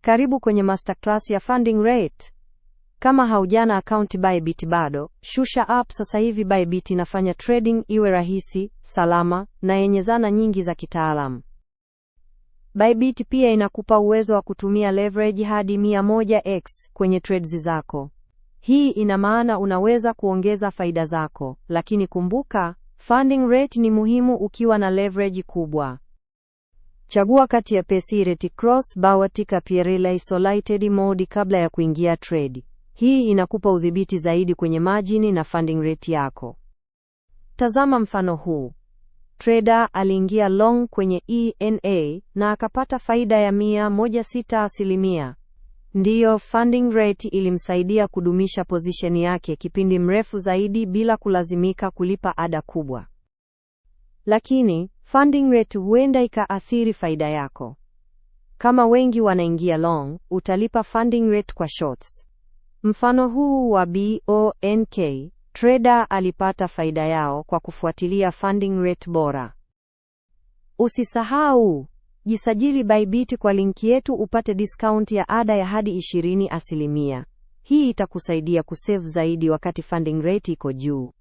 Karibu kwenye masterclass ya funding rate. Kama haujana account Bybit bado, shusha app sasa hivi. Bybit inafanya trading iwe rahisi, salama na yenye zana nyingi za kitaalamu. Bybit pia inakupa uwezo wa kutumia leverage hadi 100x kwenye trades zako. Hii ina maana unaweza kuongeza faida zako, lakini kumbuka, funding rate ni muhimu ukiwa na leverage kubwa. Chagua kati ya pesi rate cross bawatika Pierre isolated mode kabla ya kuingia trade. Hii inakupa udhibiti zaidi kwenye margin na funding rate yako. Tazama mfano huu. Trader aliingia long kwenye ENA na akapata faida ya 116%. Ndiyo, funding rate ilimsaidia kudumisha position yake kipindi mrefu zaidi bila kulazimika kulipa ada kubwa. Lakini, funding rate huenda ikaathiri faida yako. Kama wengi wanaingia long, utalipa funding rate kwa shorts. Mfano huu wa BONK, trader alipata faida yao kwa kufuatilia funding rate bora. Usisahau, jisajili Bybit kwa linki yetu upate discount ya ada ya hadi 20%. Hii itakusaidia kusave zaidi wakati funding rate iko juu.